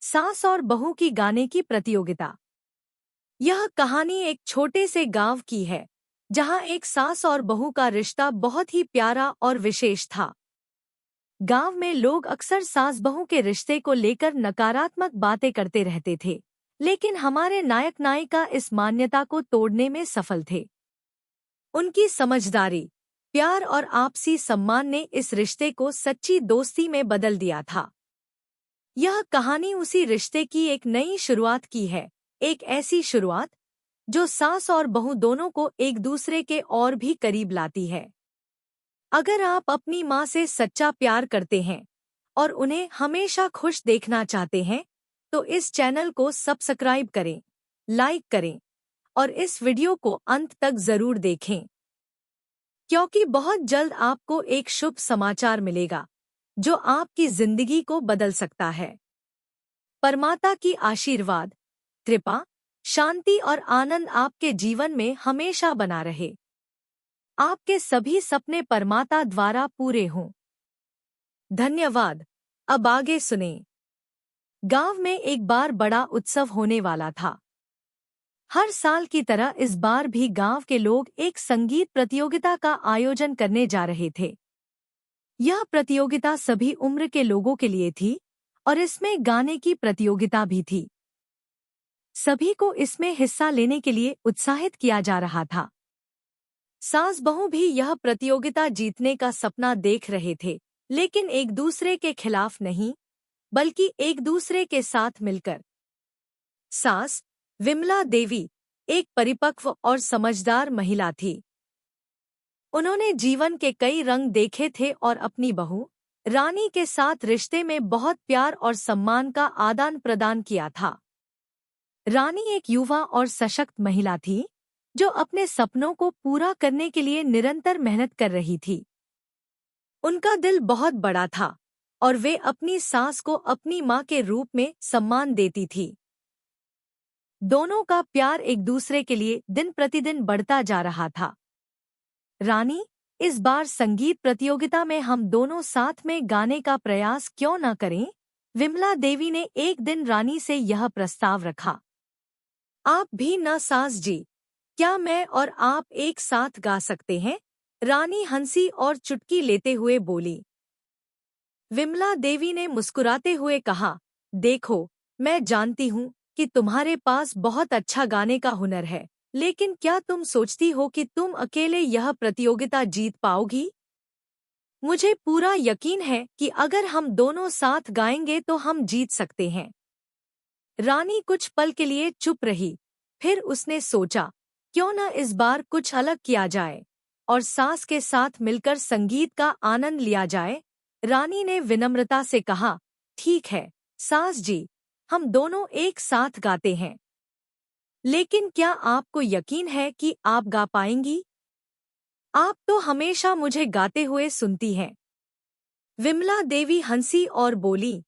सास और बहू की गाने की प्रतियोगिता। यह कहानी एक छोटे से गांव की है, जहां एक सास और बहू का रिश्ता बहुत ही प्यारा और विशेष था। गांव में लोग अक्सर सास बहू के रिश्ते को लेकर नकारात्मक बातें करते रहते थे, लेकिन हमारे नायक नायिका इस मान्यता को तोड़ने में सफल थे। उनकी समझदारी, प्यार और आपसी सम्मान ने इस रिश्ते को सच्ची दोस्ती में बदल दिया था। यह कहानी उसी रिश्ते की एक नई शुरुआत की है, एक ऐसी शुरुआत जो सास और बहू दोनों को एक दूसरे के और भी करीब लाती है। अगर आप अपनी माँ से सच्चा प्यार करते हैं और उन्हें हमेशा खुश देखना चाहते हैं, तो इस चैनल को सब्सक्राइब करें, लाइक करें और इस वीडियो को अंत तक जरूर देखें, क्योंकि बहुत जल्द आपको एक शुभ समाचार मिलेगा जो आपकी जिंदगी को बदल सकता है। परमात्मा की आशीर्वाद, कृपा, शांति और आनंद आपके जीवन में हमेशा बना रहे। आपके सभी सपने परमात्मा द्वारा पूरे हों। धन्यवाद। अब आगे सुने। गांव में एक बार बड़ा उत्सव होने वाला था। हर साल की तरह इस बार भी गांव के लोग एक संगीत प्रतियोगिता का आयोजन करने जा रहे थे। यह प्रतियोगिता सभी उम्र के लोगों के लिए थी और इसमें गाने की प्रतियोगिता भी थी। सभी को इसमें हिस्सा लेने के लिए उत्साहित किया जा रहा था। सास बहू भी यह प्रतियोगिता जीतने का सपना देख रहे थे, लेकिन एक दूसरे के खिलाफ नहीं, बल्कि एक दूसरे के साथ मिलकर। सास विमला देवी एक परिपक्व और समझदार महिला थी। उन्होंने जीवन के कई रंग देखे थे और अपनी बहू रानी के साथ रिश्ते में बहुत प्यार और सम्मान का आदान प्रदान किया था। रानी एक युवा और सशक्त महिला थी, जो अपने सपनों को पूरा करने के लिए निरंतर मेहनत कर रही थी। उनका दिल बहुत बड़ा था और वे अपनी सास को अपनी माँ के रूप में सम्मान देती थी। दोनों का प्यार एक दूसरे के लिए दिन प्रतिदिन बढ़ता जा रहा था। रानी, इस बार संगीत प्रतियोगिता में हम दोनों साथ में गाने का प्रयास क्यों न करें? विमला देवी ने एक दिन रानी से यह प्रस्ताव रखा। आप भी न सास जी, क्या मैं और आप एक साथ गा सकते हैं? रानी हंसी और चुटकी लेते हुए बोली। विमला देवी ने मुस्कुराते हुए कहा, देखो, मैं जानती हूँ कि तुम्हारे पास बहुत अच्छा गाने का हुनर है, लेकिन क्या तुम सोचती हो कि तुम अकेले यह प्रतियोगिता जीत पाओगी? मुझे पूरा यकीन है कि अगर हम दोनों साथ गाएंगे तो हम जीत सकते हैं। रानी कुछ पल के लिए चुप रही, फिर उसने सोचा, क्यों न इस बार कुछ अलग किया जाए और सास के साथ मिलकर संगीत का आनंद लिया जाए। रानी ने विनम्रता से कहा, ठीक है सास जी, हम दोनों एक साथ गाते हैं, लेकिन क्या आपको यकीन है कि आप गा पाएंगी? आप तो हमेशा मुझे गाते हुए सुनती हैं। विमला देवी हंसी और बोली,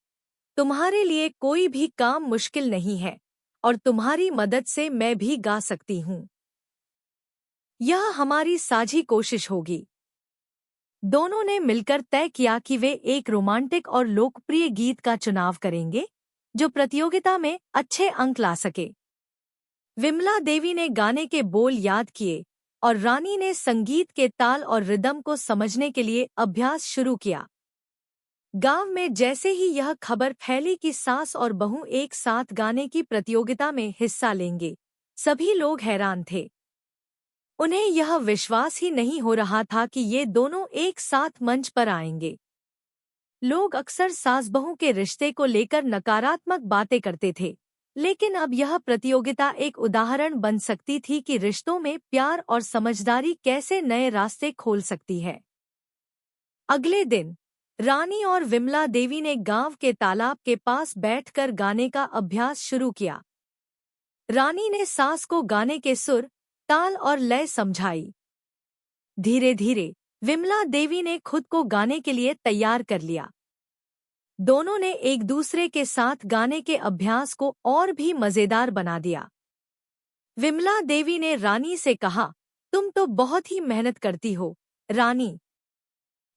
तुम्हारे लिए कोई भी काम मुश्किल नहीं है और तुम्हारी मदद से मैं भी गा सकती हूँ। यह हमारी साझी कोशिश होगी। दोनों ने मिलकर तय किया कि वे एक रोमांटिक और लोकप्रिय गीत का चुनाव करेंगे, जो प्रतियोगिता में अच्छे अंक ला सके। विमला देवी ने गाने के बोल याद किए और रानी ने संगीत के ताल और रिदम को समझने के लिए अभ्यास शुरू किया। गांव में जैसे ही यह खबर फैली कि सास और बहू एक साथ गाने की प्रतियोगिता में हिस्सा लेंगे, सभी लोग हैरान थे। उन्हें यह विश्वास ही नहीं हो रहा था कि ये दोनों एक साथ मंच पर आएंगे। लोग अक्सर सास बहू के रिश्ते को लेकर नकारात्मक बातें करते थे, लेकिन अब यह प्रतियोगिता एक उदाहरण बन सकती थी कि रिश्तों में प्यार और समझदारी कैसे नए रास्ते खोल सकती है। अगले दिन रानी और विमला देवी ने गांव के तालाब के पास बैठकर गाने का अभ्यास शुरू किया। रानी ने सास को गाने के सुर, ताल और लय समझाई। धीरे धीरे विमला देवी ने खुद को गाने के लिए तैयार कर लिया। दोनों ने एक दूसरे के साथ गाने के अभ्यास को और भी मजेदार बना दिया। विमला देवी ने रानी से कहा, तुम तो बहुत ही मेहनत करती हो रानी,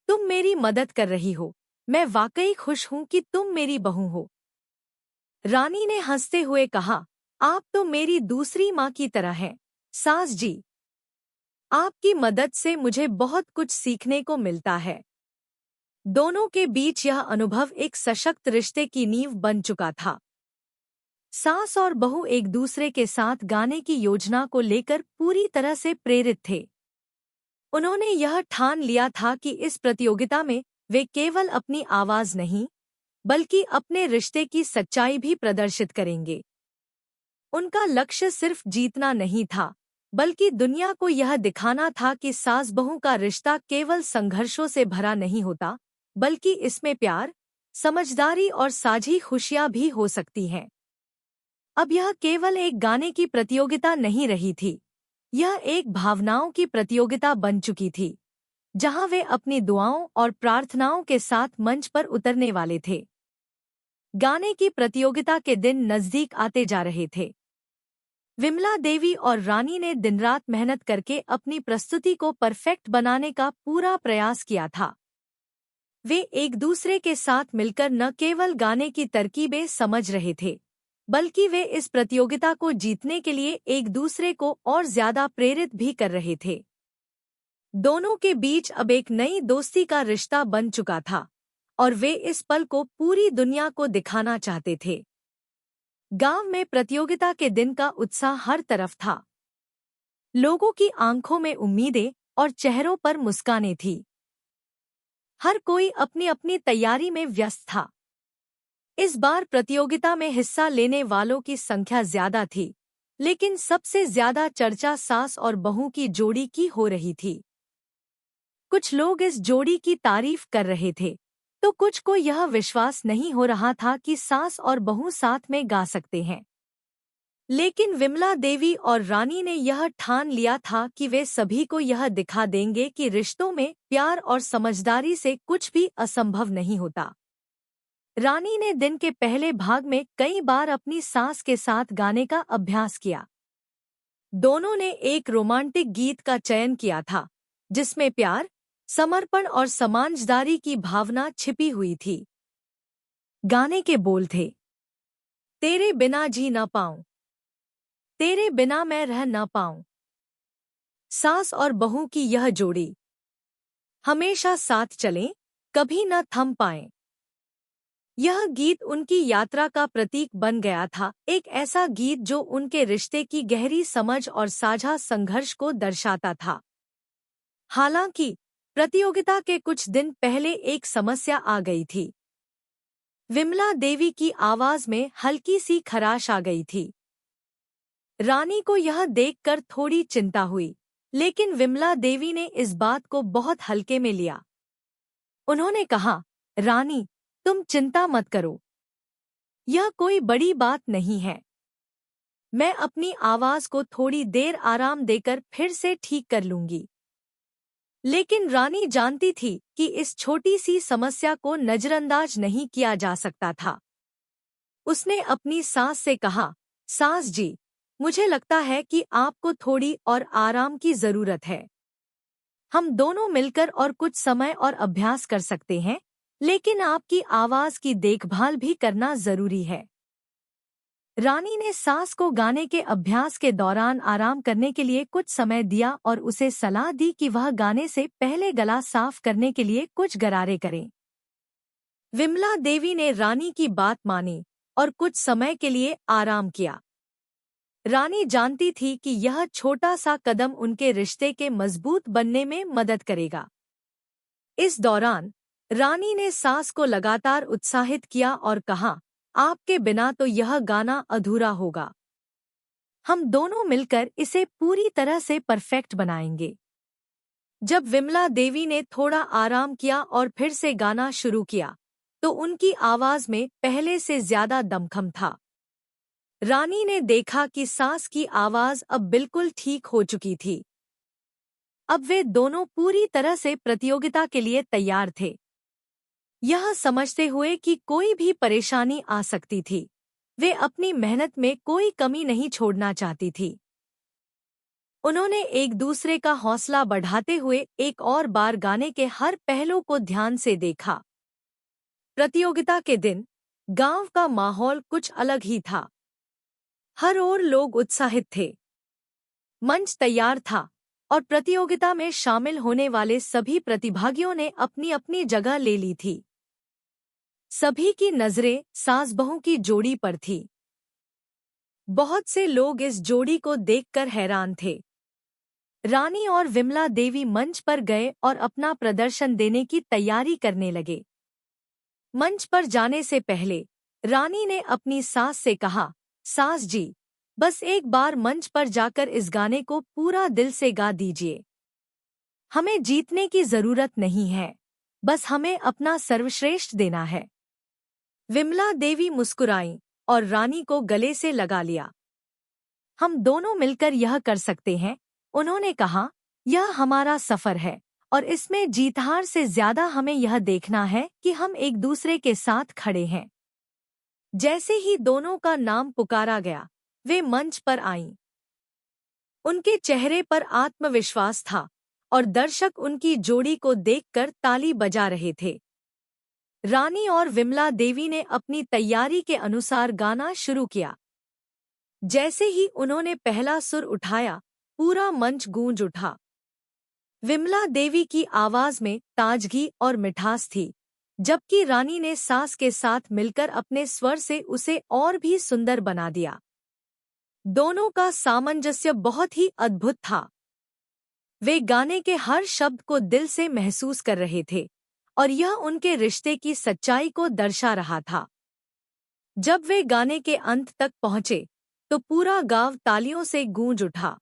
तुम मेरी मदद कर रही हो। मैं वाकई खुश हूँ कि तुम मेरी बहू हो। रानी ने हंसते हुए कहा, आप तो मेरी दूसरी माँ की तरह हैं, सास जी। आपकी मदद से मुझे बहुत कुछ सीखने को मिलता है। दोनों के बीच यह अनुभव एक सशक्त रिश्ते की नींव बन चुका था। सास और बहू एक दूसरे के साथ गाने की योजना को लेकर पूरी तरह से प्रेरित थे। उन्होंने यह ठान लिया था कि इस प्रतियोगिता में वे केवल अपनी आवाज नहीं, बल्कि अपने रिश्ते की सच्चाई भी प्रदर्शित करेंगे। उनका लक्ष्य सिर्फ जीतना नहीं था, बल्कि दुनिया को यह दिखाना था कि सास बहू का रिश्ता केवल संघर्षों से भरा नहीं होता, बल्कि इसमें प्यार, समझदारी और साझी खुशियां भी हो सकती हैं। अब यह केवल एक गाने की प्रतियोगिता नहीं रही थी, यह एक भावनाओं की प्रतियोगिता बन चुकी थी, जहां वे अपनी दुआओं और प्रार्थनाओं के साथ मंच पर उतरने वाले थे। गाने की प्रतियोगिता के दिन नजदीक आते जा रहे थे। विमला देवी और रानी ने दिनरात मेहनत करके अपनी प्रस्तुति को परफेक्ट बनाने का पूरा प्रयास किया था। वे एक दूसरे के साथ मिलकर न केवल गाने की तरकीबें समझ रहे थे, बल्कि वे इस प्रतियोगिता को जीतने के लिए एक दूसरे को और ज्यादा प्रेरित भी कर रहे थे। दोनों के बीच अब एक नई दोस्ती का रिश्ता बन चुका था, और वे इस पल को पूरी दुनिया को दिखाना चाहते थे। गांव में प्रतियोगिता के दिन का उत्साह हर तरफ था। लोगों की आंखों में उम्मीदें और चेहरों पर मुस्कानें थीं। हर कोई अपनी अपनी तैयारी में व्यस्त था। इस बार प्रतियोगिता में हिस्सा लेने वालों की संख्या ज्यादा थी, लेकिन सबसे ज्यादा चर्चा सास और बहू की जोड़ी की हो रही थी। कुछ लोग इस जोड़ी की तारीफ कर रहे थे, तो कुछ को यह विश्वास नहीं हो रहा था कि सास और बहू साथ में गा सकते हैं। लेकिन विमला देवी और रानी ने यह ठान लिया था कि वे सभी को यह दिखा देंगे कि रिश्तों में प्यार और समझदारी से कुछ भी असंभव नहीं होता। रानी ने दिन के पहले भाग में कई बार अपनी सास के साथ गाने का अभ्यास किया। दोनों ने एक रोमांटिक गीत का चयन किया था, जिसमें प्यार, समर्पण और समझदारी की भावना छिपी हुई थी। गाने के बोल थे, तेरे बिना जी न पाऊं, तेरे बिना मैं रह न पाऊं। सास और बहू की यह जोड़ी हमेशा साथ चलें, कभी न थम पाएं। यह गीत उनकी यात्रा का प्रतीक बन गया था, एक ऐसा गीत जो उनके रिश्ते की गहरी समझ और साझा संघर्ष को दर्शाता था। हालांकि प्रतियोगिता के कुछ दिन पहले एक समस्या आ गई थी। विमला देवी की आवाज में हल्की सी खराश आ गई थी। रानी को यह देखकर थोड़ी चिंता हुई, लेकिन विमला देवी ने इस बात को बहुत हल्के में लिया। उन्होंने कहा, रानी, तुम चिंता मत करो, यह कोई बड़ी बात नहीं है। मैं अपनी आवाज को थोड़ी देर आराम देकर फिर से ठीक कर लूंगी। लेकिन रानी जानती थी कि इस छोटी सी समस्या को नजरअंदाज नहीं किया जा सकता था। उसने अपनी सास से कहा, सास जी, मुझे लगता है कि आपको थोड़ी और आराम की जरूरत है। हम दोनों मिलकर और कुछ समय और अभ्यास कर सकते हैं, लेकिन आपकी आवाज की देखभाल भी करना जरूरी है। रानी ने सास को गाने के अभ्यास के दौरान आराम करने के लिए कुछ समय दिया और उसे सलाह दी कि वह गाने से पहले गला साफ करने के लिए कुछ गरारे करें। विमला देवी ने रानी की बात मानी और कुछ समय के लिए आराम किया। रानी जानती थी कि यह छोटा सा कदम उनके रिश्ते के मजबूत बनने में मदद करेगा। इस दौरान रानी ने सास को लगातार उत्साहित किया और कहा, आपके बिना तो यह गाना अधूरा होगा। हम दोनों मिलकर इसे पूरी तरह से परफेक्ट बनाएंगे। जब विमला देवी ने थोड़ा आराम किया और फिर से गाना शुरू किया, तो उनकी आवाज में पहले से ज्यादा दमखम था। रानी ने देखा कि सास की आवाज अब बिल्कुल ठीक हो चुकी थी। अब वे दोनों पूरी तरह से प्रतियोगिता के लिए तैयार थे। यह समझते हुए कि कोई भी परेशानी आ सकती थी, वे अपनी मेहनत में कोई कमी नहीं छोड़ना चाहती थी। उन्होंने एक दूसरे का हौसला बढ़ाते हुए एक और बार गाने के हर पहलू को ध्यान से देखा। प्रतियोगिता के दिन गांव का माहौल कुछ अलग ही था। हर ओर लोग उत्साहित थे। मंच तैयार था और प्रतियोगिता में शामिल होने वाले सभी प्रतिभागियों ने अपनी अपनी जगह ले ली थी। सभी की नजरें सास बहू की जोड़ी पर थी। बहुत से लोग इस जोड़ी को देखकर हैरान थे। रानी और विमला देवी मंच पर गए और अपना प्रदर्शन देने की तैयारी करने लगे। मंच पर जाने से पहले रानी ने अपनी सास से कहा, सास जी, बस एक बार मंच पर जाकर इस गाने को पूरा दिल से गा दीजिए। हमें जीतने की जरूरत नहीं है, बस हमें अपना सर्वश्रेष्ठ देना है। विमला देवी मुस्कुराईं और रानी को गले से लगा लिया। हम दोनों मिलकर यह कर सकते हैं, उन्होंने कहा। यह हमारा सफर है और इसमें जीत हार से ज्यादा हमें यह देखना है कि हम एक दूसरे के साथ खड़े हैं। जैसे ही दोनों का नाम पुकारा गया, वे मंच पर आईं। उनके चेहरे पर आत्मविश्वास था और दर्शक उनकी जोड़ी को देखकर ताली बजा रहे थे। रानी और विमला देवी ने अपनी तैयारी के अनुसार गाना शुरू किया। जैसे ही उन्होंने पहला सुर उठाया, पूरा मंच गूंज उठा। विमला देवी की आवाज में ताजगी और मिठास थी, जबकि रानी ने सास के साथ मिलकर अपने स्वर से उसे और भी सुंदर बना दिया। दोनों का सामंजस्य बहुत ही अद्भुत था। वे गाने के हर शब्द को दिल से महसूस कर रहे थे और यह उनके रिश्ते की सच्चाई को दर्शा रहा था। जब वे गाने के अंत तक पहुंचे, तो पूरा गांव तालियों से गूंज उठा।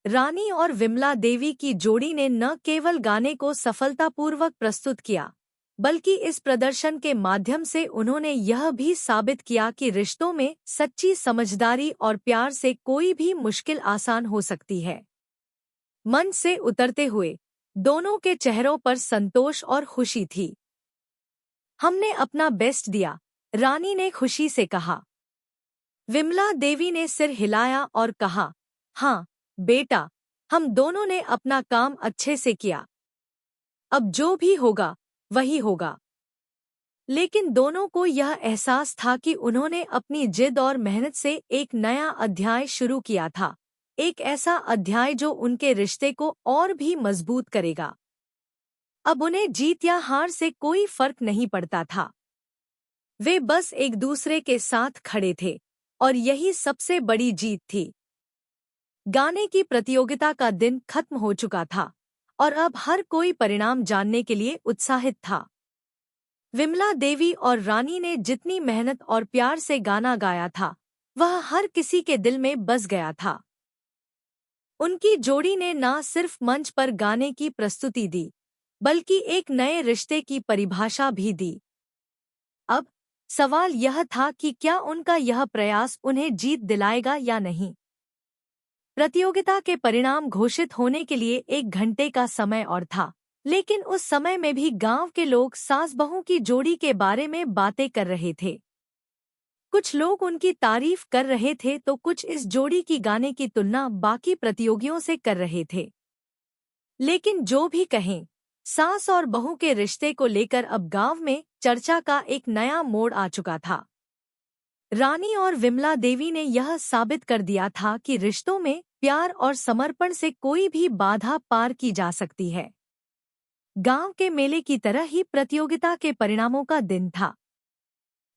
रानी और विमला देवी की जोड़ी ने न केवल गाने को सफलतापूर्वक प्रस्तुत किया, बल्कि इस प्रदर्शन के माध्यम से उन्होंने यह भी साबित किया कि रिश्तों में सच्ची समझदारी और प्यार से कोई भी मुश्किल आसान हो सकती है। मंच से उतरते हुए दोनों के चेहरों पर संतोष और खुशी थी। हमने अपना बेस्ट दिया, रानी ने खुशी से कहा। विमला देवी ने सिर हिलाया और कहा, हाँ बेटा, हम दोनों ने अपना काम अच्छे से किया। अब जो भी होगा वही होगा। लेकिन दोनों को यह एहसास था कि उन्होंने अपनी जिद और मेहनत से एक नया अध्याय शुरू किया था, एक ऐसा अध्याय जो उनके रिश्ते को और भी मजबूत करेगा। अब उन्हें जीत या हार से कोई फर्क नहीं पड़ता था। वे बस एक दूसरे के साथ खड़े थे और यही सबसे बड़ी जीत थी। गाने की प्रतियोगिता का दिन खत्म हो चुका था और अब हर कोई परिणाम जानने के लिए उत्साहित था। विमला देवी और रानी ने जितनी मेहनत और प्यार से गाना गाया था, वह हर किसी के दिल में बस गया था। उनकी जोड़ी ने न सिर्फ मंच पर गाने की प्रस्तुति दी, बल्कि एक नए रिश्ते की परिभाषा भी दी। अब सवाल यह था कि क्या उनका यह प्रयास उन्हें जीत दिलाएगा या नहीं। प्रतियोगिता के परिणाम घोषित होने के लिए 1 घंटे का समय और था, लेकिन उस समय में भी गांव के लोग सास बहू की जोड़ी के बारे में बातें कर रहे थे। कुछ लोग उनकी तारीफ कर रहे थे तो कुछ इस जोड़ी की गाने की तुलना बाकी प्रतियोगियों से कर रहे थे। लेकिन जो भी कहें, सास और बहू के रिश्ते को लेकर अब गांव में चर्चा का एक नया मोड़ आ चुका था। रानी और विमला देवी ने यह साबित कर दिया था कि रिश्तों में प्यार और समर्पण से कोई भी बाधा पार की जा सकती है। गांव के मेले की तरह ही प्रतियोगिता के परिणामों का दिन था।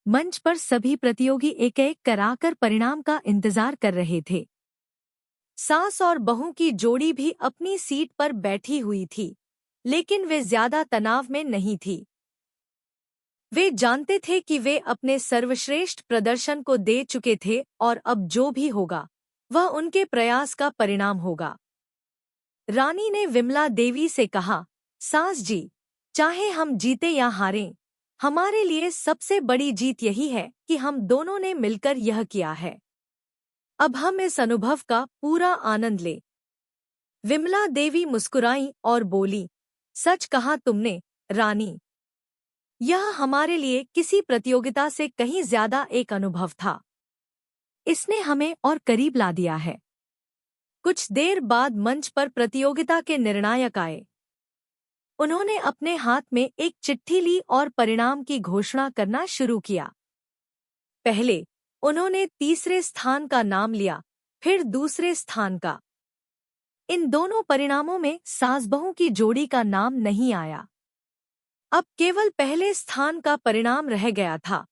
मंच पर सभी प्रतियोगी एक-एक कराकर परिणाम का इंतजार कर रहे थे। सास और बहू की जोड़ी भी अपनी सीट पर बैठी हुई थी, लेकिन वे ज्यादा तनाव में नहीं थी। वे जानते थे कि वे अपने सर्वश्रेष्ठ प्रदर्शन को दे चुके थे और अब जो भी होगा, वह उनके प्रयास का परिणाम होगा। रानी ने विमला देवी से कहा, सास जी, चाहे हम जीते या हारें, हमारे लिए सबसे बड़ी जीत यही है कि हम दोनों ने मिलकर यह किया है। अब हम इस अनुभव का पूरा आनंद लें। विमला देवी मुस्कुराईं और बोली, सच कहा तुमने, रानी। यह हमारे लिए किसी प्रतियोगिता से कहीं ज्यादा एक अनुभव था। इसने हमें और करीब ला दिया है। कुछ देर बाद मंच पर प्रतियोगिता के निर्णायक आए। उन्होंने अपने हाथ में एक चिट्ठी ली और परिणाम की घोषणा करना शुरू किया। पहले उन्होंने तीसरे स्थान का नाम लिया, फिर दूसरे स्थान का। इन दोनों परिणामों में सास-बहू की जोड़ी का नाम नहीं आया। अब केवल पहले स्थान का परिणाम रह गया था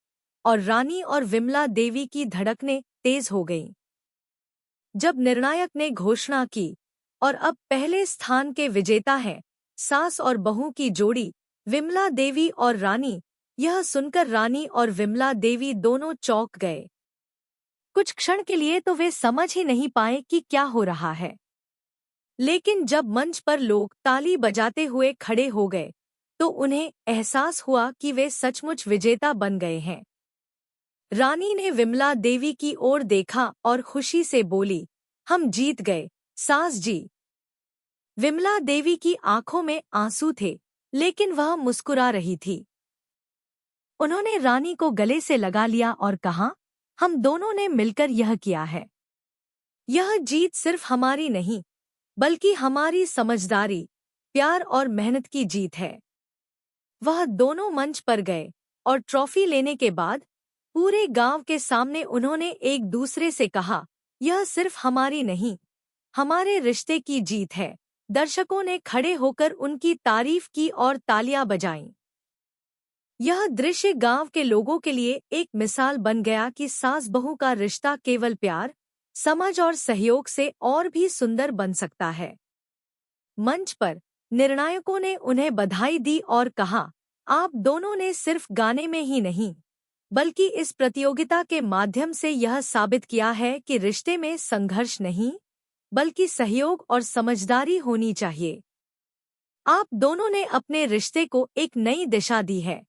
और रानी और विमला देवी की धड़कनें तेज हो गईं। जब निर्णायक ने घोषणा की और अब पहले स्थान के विजेता हैं सास और बहू की जोड़ी विमला देवी और रानी, यह सुनकर रानी और विमला देवी दोनों चौंक गए। कुछ क्षण के लिए तो वे समझ ही नहीं पाए कि क्या हो रहा है। लेकिन जब मंच पर लोग ताली बजाते हुए खड़े हो गए तो उन्हें एहसास हुआ कि वे सचमुच विजेता बन गए हैं। रानी ने विमला देवी की ओर देखा और खुशी से बोली, हम जीत गए, सास जी। विमला देवी की आंखों में आंसू थे, लेकिन वह मुस्कुरा रही थी। उन्होंने रानी को गले से लगा लिया और कहा, हम दोनों ने मिलकर यह किया है। यह जीत सिर्फ हमारी नहीं, बल्कि हमारी समझदारी, प्यार और मेहनत की जीत है। वह दोनों मंच पर गए और ट्रॉफी लेने के बाद पूरे गांव के सामने उन्होंने एक दूसरे से कहा, यह सिर्फ हमारी नहीं, हमारे रिश्ते की जीत है। दर्शकों ने खड़े होकर उनकी तारीफ की और तालियां बजाईं। यह दृश्य गांव के लोगों के लिए एक मिसाल बन गया कि सास-बहू का रिश्ता केवल प्यार, समझ और सहयोग से और भी सुंदर बन सकता है। मंच पर निर्णायकों ने उन्हें बधाई दी और कहा, आप दोनों ने सिर्फ गाने में ही नहीं, बल्कि इस प्रतियोगिता के माध्यम से यह साबित किया है कि रिश्ते में संघर्ष नहीं, बल्कि सहयोग और समझदारी होनी चाहिए। आप दोनों ने अपने रिश्ते को एक नई दिशा दी है।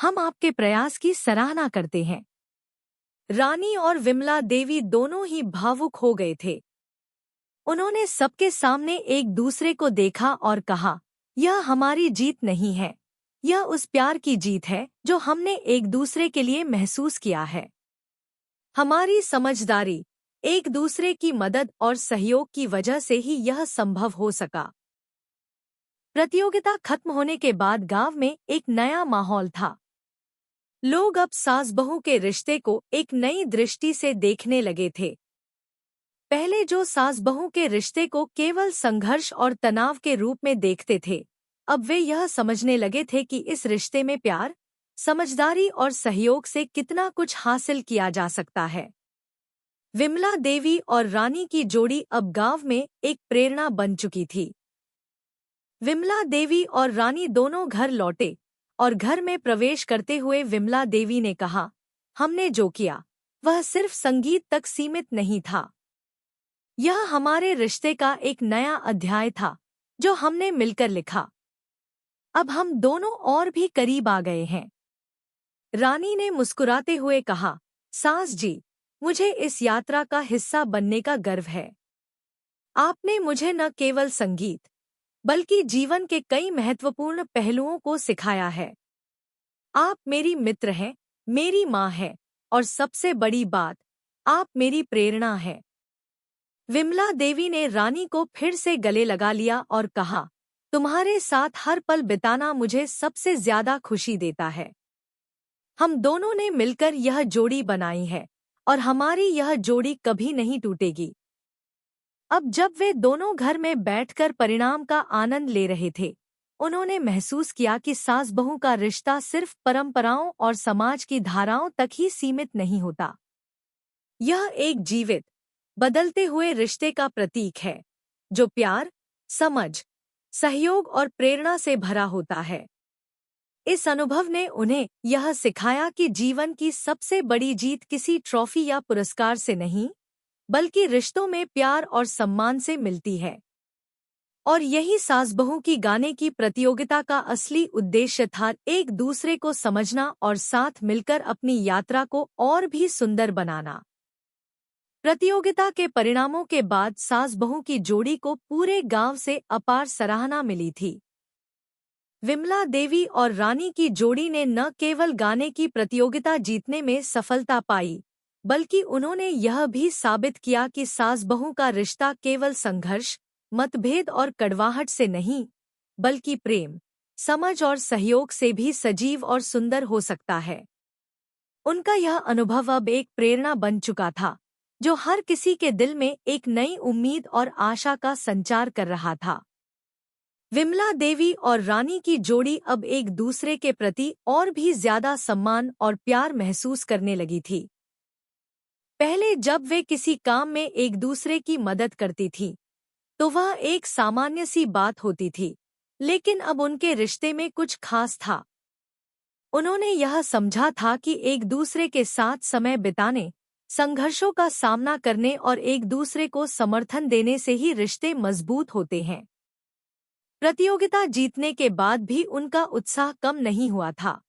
हम आपके प्रयास की सराहना करते हैं। रानी और विमला देवी दोनों ही भावुक हो गए थे। उन्होंने सबके सामने एक दूसरे को देखा और कहा, यह हमारी जीत नहीं है, यह उस प्यार की जीत है जो हमने एक दूसरे के लिए महसूस किया है। हमारी समझदारी, एक दूसरे की मदद और सहयोग की वजह से ही यह संभव हो सका। प्रतियोगिता खत्म होने के बाद गांव में एक नया माहौल था। लोग अब सास-बहू के रिश्ते को एक नई दृष्टि से देखने लगे थे। पहले जो सास-बहू के रिश्ते को केवल संघर्ष और तनाव के रूप में देखते थे, अब वे यह समझने लगे थे कि इस रिश्ते में प्यार, समझदारी और सहयोग से कितना कुछ हासिल किया जा सकता है। विमला देवी और रानी की जोड़ी अब गांव में एक प्रेरणा बन चुकी थी। विमला देवी और रानी दोनों घर लौटे और घर में प्रवेश करते हुए विमला देवी ने कहा, हमने जो किया वह सिर्फ संगीत तक सीमित नहीं था। यह हमारे रिश्ते का एक नया अध्याय था जो हमने मिलकर लिखा। अब हम दोनों और भी करीब आ गए हैं। रानी ने मुस्कुराते हुए कहा, सास जी, मुझे इस यात्रा का हिस्सा बनने का गर्व है। आपने मुझे न केवल संगीत, बल्कि जीवन के कई महत्वपूर्ण पहलुओं को सिखाया है। आप मेरी मित्र हैं, मेरी माँ है और सबसे बड़ी बात, आप मेरी प्रेरणा है। विमला देवी ने रानी को फिर से गले लगा लिया और कहा, तुम्हारे साथ हर पल बिताना मुझे सबसे ज्यादा खुशी देता है। हम दोनों ने मिलकर यह जोड़ी बनाई है और हमारी यह जोड़ी कभी नहीं टूटेगी। अब जब वे दोनों घर में बैठकर परिणाम का आनंद ले रहे थे, उन्होंने महसूस किया कि सास-बहू का रिश्ता सिर्फ परंपराओं और समाज की धाराओं तक ही सीमित नहीं होता। यह एक जीवित, बदलते हुए रिश्ते का प्रतीक है, जो प्यार, समझ, सहयोग और प्रेरणा से भरा होता है। इस अनुभव ने उन्हें यह सिखाया कि जीवन की सबसे बड़ी जीत किसी ट्रॉफी या पुरस्कार से नहीं, बल्कि रिश्तों में प्यार और सम्मान से मिलती है। और यही सास-बहू की गाने की प्रतियोगिता का असली उद्देश्य था, एक दूसरे को समझना और साथ मिलकर अपनी यात्रा को और भी सुंदर बनाना। प्रतियोगिता के परिणामों के बाद सास-बहू की जोड़ी को पूरे गांव से अपार सराहना मिली थी। विमला देवी और रानी की जोड़ी ने न केवल गाने की प्रतियोगिता जीतने में सफलता पाई, बल्कि उन्होंने यह भी साबित किया कि सास-बहू का रिश्ता केवल संघर्ष, मतभेद और कड़वाहट से नहीं, बल्कि प्रेम, समझ और सहयोग से भी सजीव और सुंदर हो सकता है। उनका यह अनुभव अब एक प्रेरणा बन चुका था, जो हर किसी के दिल में एक नई उम्मीद और आशा का संचार कर रहा था। विमला देवी और रानी की जोड़ी अब एक दूसरे के प्रति और भी ज्यादा सम्मान और प्यार महसूस करने लगी थी। पहले जब वे किसी काम में एक दूसरे की मदद करती थी, तो वह एक सामान्य सी बात होती थी, लेकिन अब उनके रिश्ते में कुछ खास था। उन्होंने यह समझा था कि एक दूसरे के साथ समय बिताने, संघर्षों का सामना करने और एक दूसरे को समर्थन देने से ही रिश्ते मजबूत होते हैं। प्रतियोगिता जीतने के बाद भी उनका उत्साह कम नहीं हुआ था।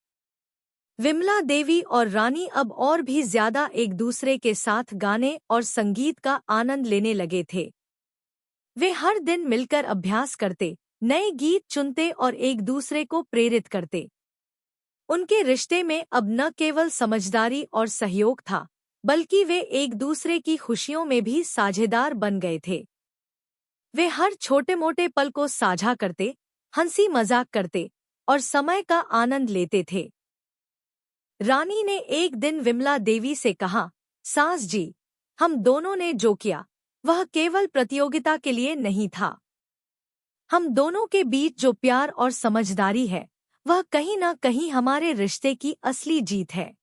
विमला देवी और रानी अब और भी ज्यादा एक दूसरे के साथ गाने और संगीत का आनंद लेने लगे थे। वे हर दिन मिलकर अभ्यास करते, नए गीत चुनते और एक दूसरे को प्रेरित करते। उनके रिश्ते में अब न केवल समझदारी और सहयोग था, बल्कि वे एक दूसरे की खुशियों में भी साझेदार बन गए थे। वे हर छोटे-मोटे पल को साझा करते, हंसी मजाक करते और समय का आनंद लेते थे। रानी ने एक दिन विमला देवी से कहा, सास जी, हम दोनों ने जो किया, वह केवल प्रतियोगिता के लिए नहीं था। हम दोनों के बीच जो प्यार और समझदारी है, वह कहीं न कहीं हमारे रिश्ते की असली जीत है।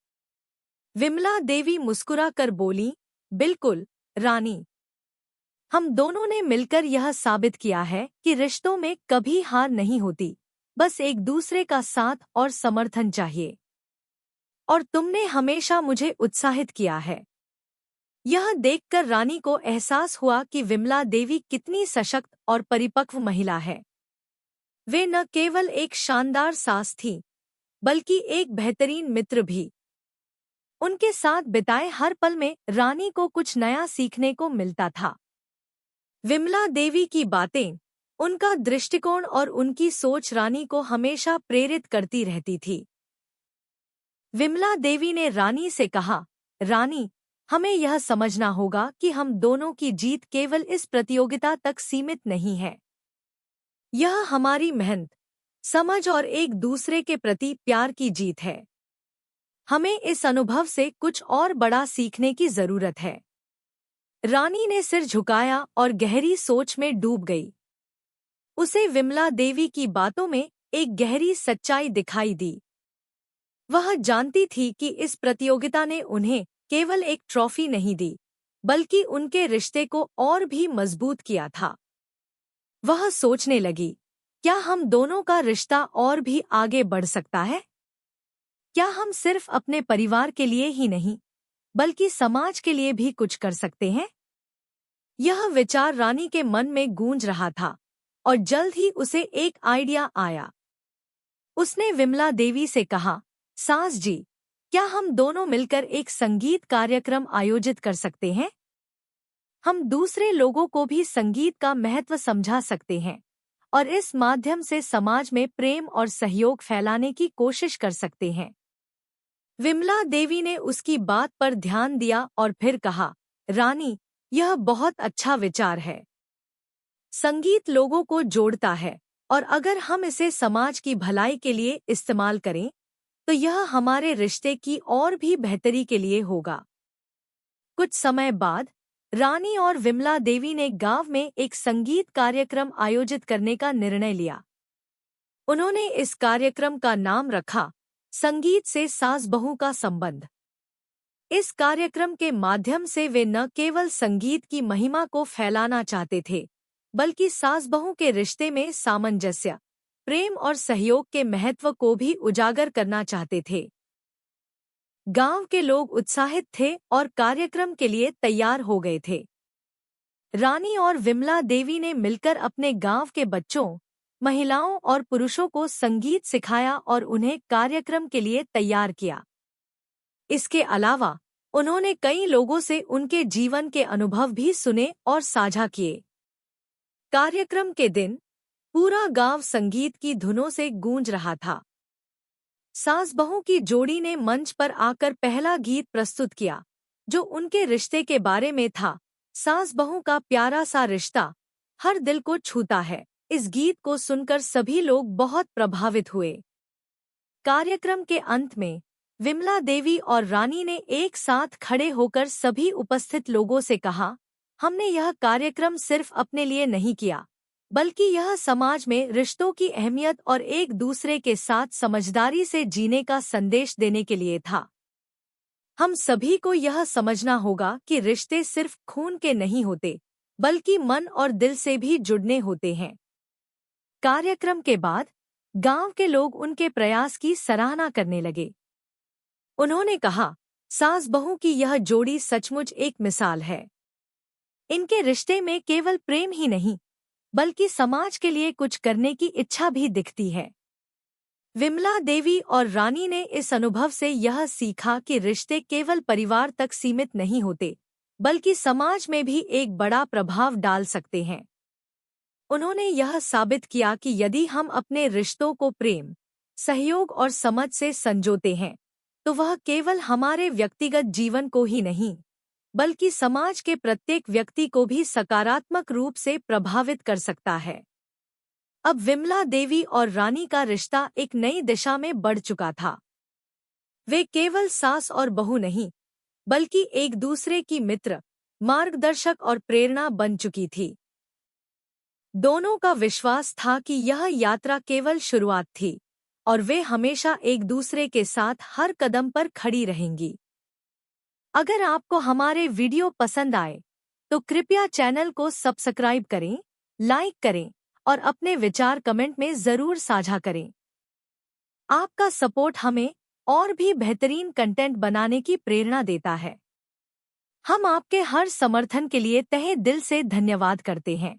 विमला देवी मुस्कुरा कर बोली, बिल्कुल, रानी। हम दोनों ने मिलकर यह साबित किया है कि रिश्तों में कभी हार नहीं होती, बस एक दूसरे का साथ और समर्थन चाहिए। और तुमने हमेशा मुझे उत्साहित किया है। यह देखकर रानी को एहसास हुआ कि विमला देवी कितनी सशक्त और परिपक्व महिला है। वे न केवल एक शानदार सास थी, बल्कि एक बेहतरीन मित्र भी। उनके साथ बिताए हर पल में रानी को कुछ नया सीखने को मिलता था। विमला देवी की बातें, उनका दृष्टिकोण और उनकी सोच रानी को हमेशा प्रेरित करती रहती थी। विमला देवी ने रानी से कहा, रानी, हमें यह समझना होगा कि हम दोनों की जीत केवल इस प्रतियोगिता तक सीमित नहीं है। यह हमारी मेहनत, समझ और एक दूसरे के प्रति प्यार की जीत है। हमें इस अनुभव से कुछ और बड़ा सीखने की जरूरत है। रानी ने सिर झुकाया और गहरी सोच में डूब गई। उसे विमला देवी की बातों में एक गहरी सच्चाई दिखाई दी। वह जानती थी कि इस प्रतियोगिता ने उन्हें केवल एक ट्रॉफी नहीं दी, बल्कि उनके रिश्ते को और भी मजबूत किया था। वह सोचने लगी, क्या हम दोनों का रिश्ता और भी आगे बढ़ सकता है? क्या हम सिर्फ अपने परिवार के लिए ही नहीं, बल्कि समाज के लिए भी कुछ कर सकते हैं? यह विचार रानी के मन में गूंज रहा था और जल्द ही उसे एक आइडिया आया। उसने विमला देवी से कहा, सास जी, क्या हम दोनों मिलकर एक संगीत कार्यक्रम आयोजित कर सकते हैं? हम दूसरे लोगों को भी संगीत का महत्व समझा सकते हैं और इस माध्यम से समाज में प्रेम और सहयोग फैलाने की कोशिश कर सकते हैं। विमला देवी ने उसकी बात पर ध्यान दिया और फिर कहा, रानी, यह बहुत अच्छा विचार है। संगीत लोगों को जोड़ता है और अगर हम इसे समाज की भलाई के लिए इस्तेमाल करें, तो यह हमारे रिश्ते की और भी बेहतरी के लिए होगा। कुछ समय बाद रानी और विमला देवी ने गांव में एक संगीत कार्यक्रम आयोजित करने का निर्णय लिया। उन्होंने इस कार्यक्रम का नाम रखा, संगीत से सास बहू का संबंध। इस कार्यक्रम के माध्यम से वे न केवल संगीत की महिमा को फैलाना चाहते थे, बल्कि सास बहू के रिश्ते में सामंजस्य, प्रेम और सहयोग के महत्व को भी उजागर करना चाहते थे। गांव के लोग उत्साहित थे और कार्यक्रम के लिए तैयार हो गए थे। रानी और विमला देवी ने मिलकर अपने गांव के बच्चों, महिलाओं और पुरुषों को संगीत सिखाया और उन्हें कार्यक्रम के लिए तैयार किया। इसके अलावा उन्होंने कई लोगों से उनके जीवन के अनुभव भी सुने और साझा किए। कार्यक्रम के दिन पूरा गांव संगीत की धुनों से गूंज रहा था। सास बहू की जोड़ी ने मंच पर आकर पहला गीत प्रस्तुत किया, जो उनके रिश्ते के बारे में था। सास बहू का प्यारा सा रिश्ता हर दिल को छूता है। इस गीत को सुनकर सभी लोग बहुत प्रभावित हुए। कार्यक्रम के अंत में विमला देवी और रानी ने एक साथ खड़े होकर सभी उपस्थित लोगों से कहा, हमने यह कार्यक्रम सिर्फ अपने लिए नहीं किया, बल्कि यह समाज में रिश्तों की अहमियत और एक दूसरे के साथ समझदारी से जीने का संदेश देने के लिए था। हम सभी को यह समझना होगा कि रिश्ते सिर्फ खून के नहीं होते, बल्कि मन और दिल से भी जुड़ने होते हैं। कार्यक्रम के बाद गांव के लोग उनके प्रयास की सराहना करने लगे। उन्होंने कहा, सास बहू की यह जोड़ी सचमुच एक मिसाल है। इनके रिश्ते में केवल प्रेम ही नहीं, बल्कि समाज के लिए कुछ करने की इच्छा भी दिखती है। विमला देवी और रानी ने इस अनुभव से यह सीखा कि रिश्ते केवल परिवार तक सीमित नहीं होते, बल्कि समाज में भी एक बड़ा प्रभाव डाल सकते हैं। उन्होंने यह साबित किया कि यदि हम अपने रिश्तों को प्रेम, सहयोग और समझ से संजोते हैं, तो वह केवल हमारे व्यक्तिगत जीवन को ही नहीं, बल्कि समाज के प्रत्येक व्यक्ति को भी सकारात्मक रूप से प्रभावित कर सकता है। अब विमला देवी और रानी का रिश्ता एक नई दिशा में बढ़ चुका था। वे केवल सास और बहू नहीं, बल्कि एक दूसरे की मित्र, मार्गदर्शक और प्रेरणा बन चुकी थी। दोनों का विश्वास था कि यह यात्रा केवल शुरुआत थी और वे हमेशा एक दूसरे के साथ हर कदम पर खड़ी रहेंगी। अगर आपको हमारे वीडियो पसंद आए, तो कृपया चैनल को सब्सक्राइब करें, लाइक करें और अपने विचार कमेंट में ज़रूर साझा करें। आपका सपोर्ट हमें और भी बेहतरीन कंटेंट बनाने की प्रेरणा देता है। हम आपके हर समर्थन के लिए तहे दिल से धन्यवाद करते हैं।